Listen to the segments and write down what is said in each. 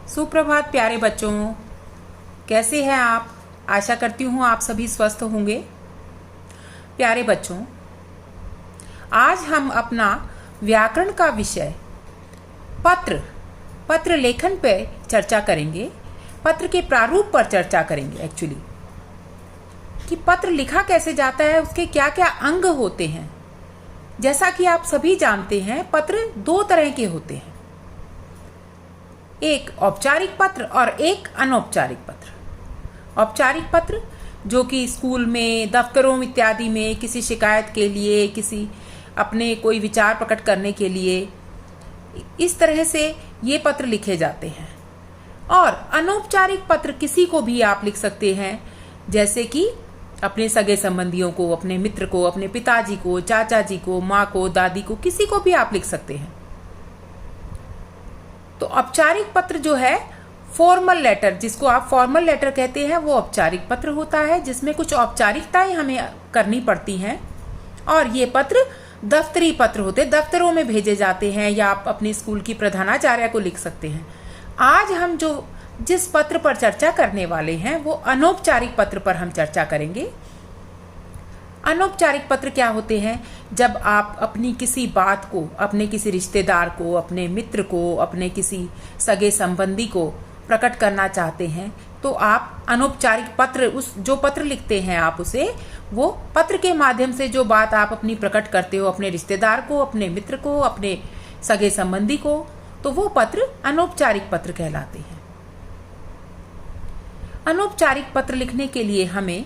सुप्रभात प्यारे बच्चों, कैसे हैं आप। आशा करती हूँ आप सभी स्वस्थ होंगे। प्यारे बच्चों, आज हम अपना व्याकरण का विषय पत्र लेखन पर चर्चा करेंगे। पत्र के प्रारूप पर चर्चा करेंगे एक्चुअली, कि पत्र लिखा कैसे जाता है, उसके क्या क्या अंग होते हैं। जैसा कि आप सभी जानते हैं, पत्र दो तरह के होते हैं, एक औपचारिक पत्र और एक अनौपचारिक पत्र। औपचारिक पत्र जो कि स्कूल में, दफ्तरों इत्यादि में किसी शिकायत के लिए, किसी अपने कोई विचार प्रकट करने के लिए, इस तरह से ये पत्र लिखे जाते हैं। और अनौपचारिक पत्र किसी को भी आप लिख सकते हैं, जैसे कि अपने सगे संबंधियों को, अपने मित्र को, अपने पिताजी को, चाचा जी को, माँ को, दादी को, किसी को भी आप लिख सकते हैं। तो औपचारिक पत्र जो है, फॉर्मल लेटर, जिसको आप फॉर्मल लेटर कहते हैं, वो औपचारिक पत्र होता है, जिसमें कुछ औपचारिकताएं हमें करनी पड़ती हैं। और ये पत्र दफ्तरी पत्र होते हैं, दफ्तरों में भेजे जाते हैं, या आप अपने स्कूल की प्रधानाचार्य को लिख सकते हैं। आज हम जिस पत्र पर चर्चा करने वाले हैं, वो अनौपचारिक पत्र पर हम चर्चा करेंगे। अनौपचारिक पत्र क्या होते हैं? जब आप अपनी किसी बात को, अपने किसी रिश्तेदार को, अपने मित्र को, अपने किसी सगे संबंधी को प्रकट करना चाहते हैं, तो आप अनौपचारिक पत्र, जो पत्र लिखते हैं आप उसे, वो पत्र के माध्यम से जो बात आप अपनी प्रकट करते हो अपने रिश्तेदार को, अपने मित्र को, अपने सगे संबंधी को, तो वो पत्र अनौपचारिक पत्र कहलाते हैं। अनौपचारिक पत्र लिखने के लिए हमें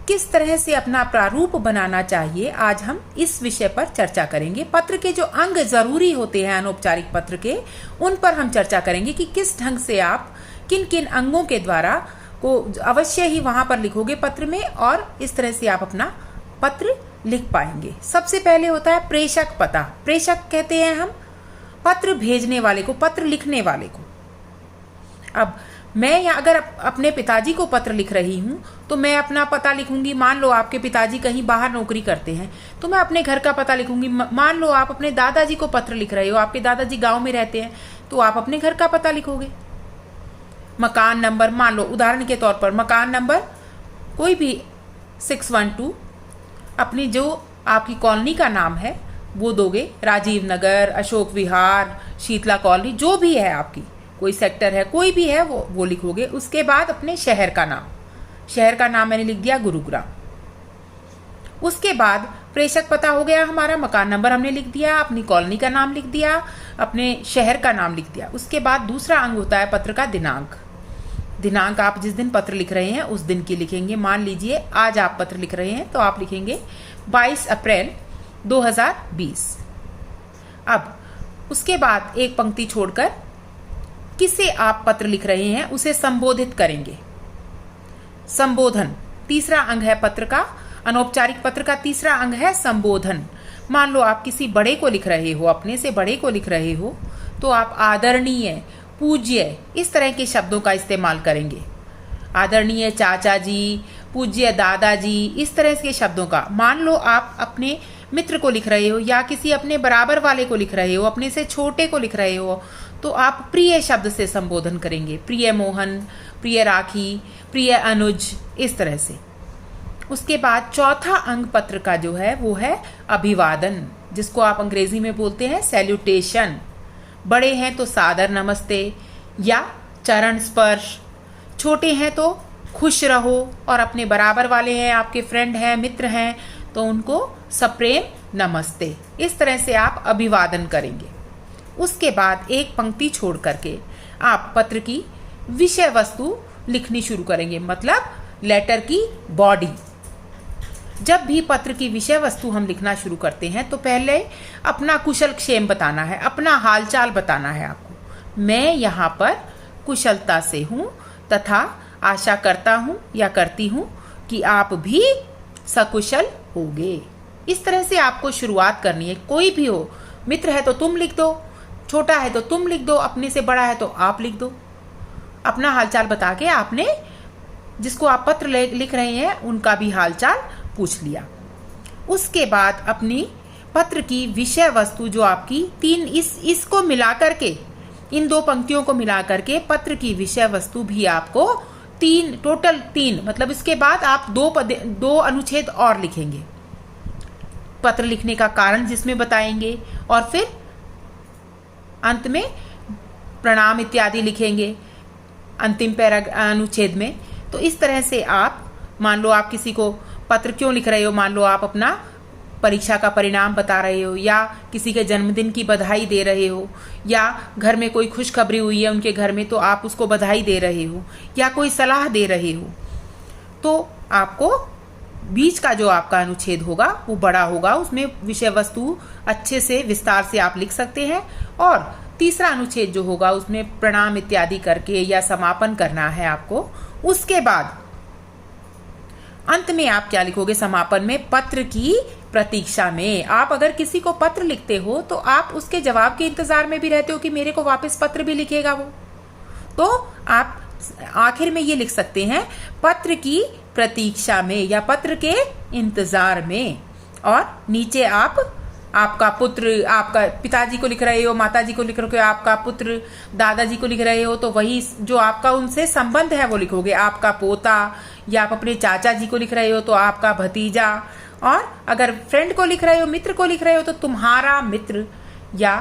किस तरह से अपना प्रारूप बनाना चाहिए, आज हम इस विषय पर चर्चा करेंगे। पत्र के जो अंग जरूरी होते हैं अनौपचारिक पत्र के, उन पर हम चर्चा करेंगे कि किस ढंग से आप किन किन अंगों के द्वारा को अवश्य ही वहां पर लिखोगे पत्र में, और इस तरह से आप अपना पत्र लिख पाएंगे। सबसे पहले होता है प्रेषक पता। प्रेषक कहते हैं हम पत्र भेजने वाले को, पत्र लिखने वाले को। अब मैं यहाँ अगर अपने पिताजी को पत्र लिख रही हूँ, तो मैं अपना पता लिखूंगी। मान लो आपके पिताजी कहीं बाहर नौकरी करते हैं, तो मैं अपने घर का पता लिखूंगी। मान लो आप अपने दादाजी को पत्र लिख रहे हो, आपके दादाजी गांव में रहते हैं, तो आप अपने घर का पता लिखोगे। मकान नंबर, मान लो उदाहरण के तौर पर मकान नंबर कोई भी 612, अपनी जो आपकी कॉलोनी का नाम है वो दोगे। राजीव नगर, अशोक विहार, शीतला कॉलोनी, जो भी है आपकी कोई सेक्टर है, कोई भी है, वो लिखोगे। उसके बाद अपने शहर का नाम मैंने लिख दिया गुरुग्राम। उसके बाद प्रेषक पता हो गया हमारा, मकान नंबर हमने लिख दिया, अपनी कॉलोनी का नाम लिख दिया, अपने शहर का नाम लिख दिया। उसके बाद दूसरा अंग होता है पत्र का दिनांक। दिनांक आप जिस दिन पत्र लिख रहे हैं उस दिन की लिखेंगे। मान लीजिए आज आप पत्र लिख रहे हैं, तो आप लिखेंगे 22 अप्रैल 2020। अब उसके बाद एक पंक्ति छोड़कर किसे आप पत्र लिख रहे हैं उसे संबोधित करेंगे। संबोधन तीसरा अंग है पत्र का। अनौपचारिक पत्र का तीसरा अंग है संबोधन। मान लो आप किसी बड़े को लिख रहे हो, अपने से बड़े को लिख रहे हो, तो आप आदरणीय, पूज्य, इस तरह के शब्दों का इस्तेमाल करेंगे। आदरणीय चाचा जी, पूज्य दादाजी, इस तरह के शब्दों का। मान लो आप अपने मित्र को लिख रहे हो, या किसी अपने बराबर वाले को लिख रहे हो, अपने से छोटे को लिख रहे हो, तो आप प्रिय शब्द से संबोधन करेंगे। प्रिय मोहन, प्रिय राखी, प्रिय अनुज, इस तरह से। उसके बाद चौथा अंग पत्र का जो है वो है अभिवादन, जिसको आप अंग्रेजी में बोलते हैं सैल्यूटेशन। बड़े हैं तो सादर नमस्ते या चरण स्पर्श, छोटे हैं तो खुश रहो, और अपने बराबर वाले हैं, आपके फ्रेंड हैं, मित्र हैं, तो उनको सप्रेम नमस्ते। इस तरह से आप अभिवादन करेंगे। उसके बाद एक पंक्ति छोड़ करके आप पत्र की विषय वस्तु लिखनी शुरू करेंगे, मतलब लेटर की बॉडी। जब भी पत्र की विषय वस्तु हम लिखना शुरू करते हैं, तो पहले अपना कुशल क्षेम बताना है, अपना हालचाल बताना है आपको। मैं यहाँ पर कुशलता से हूँ तथा आशा करता हूँ या करती हूँ कि आप भी सकुशल होगे। इस तरह से आपको शुरुआत करनी है। कोई भी हो, मित्र है तो तुम लिख दो, छोटा है तो तुम लिख दो, अपने से बड़ा है तो आप लिख दो। अपना हालचाल बता के आपने जिसको आप पत्र लिख रहे हैं उनका भी हालचाल पूछ लिया। उसके बाद अपनी पत्र की विषय वस्तु जो आपकी इसको मिला करके इन 2 पंक्तियों को मिला करके पत्र की विषय वस्तु भी आपको टोटल 3, मतलब इसके बाद आप 2 अनुच्छेद और लिखेंगे। पत्र लिखने का कारण जिसमें बताएंगे और फिर अंत में प्रणाम इत्यादि लिखेंगे अंतिम अनुच्छेद में। तो इस तरह से आप, मान लो आप किसी को पत्र क्यों लिख रहे हो, मान लो आप अपना परीक्षा का परिणाम बता रहे हो, या किसी के जन्मदिन की बधाई दे रहे हो, या घर में कोई खुशखबरी हुई है उनके घर में तो आप उसको बधाई दे रहे हो, या कोई सलाह दे रहे हो, तो आपको बीच का जो आपका अनुच्छेद होगा वो बड़ा होगा, उसमें विषय वस्तु अच्छे से विस्तार से आप लिख सकते हैं। और तीसरा अनुच्छेद जो होगा उसमें प्रणाम इत्यादि करके या समापन करना है आपको। उसके बाद अंत में आप क्या लिखोगे समापन में, पत्र की प्रतीक्षा में। आप अगर किसी को पत्र लिखते हो तो आप उसके जवाब के इंतजार में भी रहते हो कि मेरे को वापस पत्र भी लिखेगा वो, तो आप आखिर में ये लिख सकते हैं पत्र की प्रतीक्षा में या पत्र के इंतजार में। और नीचे आप आपका पुत्र, आपका पिताजी को लिख रहे हो, माताजी को लिख रहे हो, आपका पुत्र, दादाजी को लिख रहे हो, तो वही जो आपका उनसे संबंध है वो लिखोगे। आपका पोता, या आप अपने चाचा जी को लिख रहे हो तो आपका भतीजा, और अगर फ्रेंड को लिख रहे हो, मित्र को लिख रहे हो तो तुम्हारा मित्र, या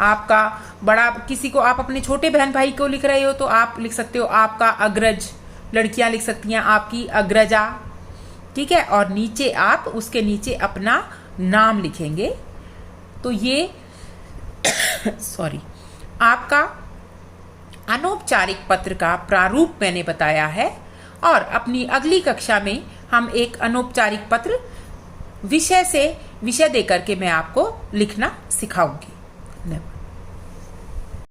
आपका बड़ा किसी को, आप अपने छोटे बहन भाई को लिख रहे हो तो आप लिख सकते हो आपका अग्रज, लड़कियां लिख सकती हैं आपकी अग्रजा, ठीक है। और नीचे आप उसके नीचे अपना नाम लिखेंगे। तो ये सॉरी, आपका अनौपचारिक पत्र का प्रारूप मैंने बताया है, और अपनी अगली कक्षा में हम एक अनौपचारिक पत्र विषय देकर के मैं आपको लिखना सिखाऊंगी। धन्यवाद।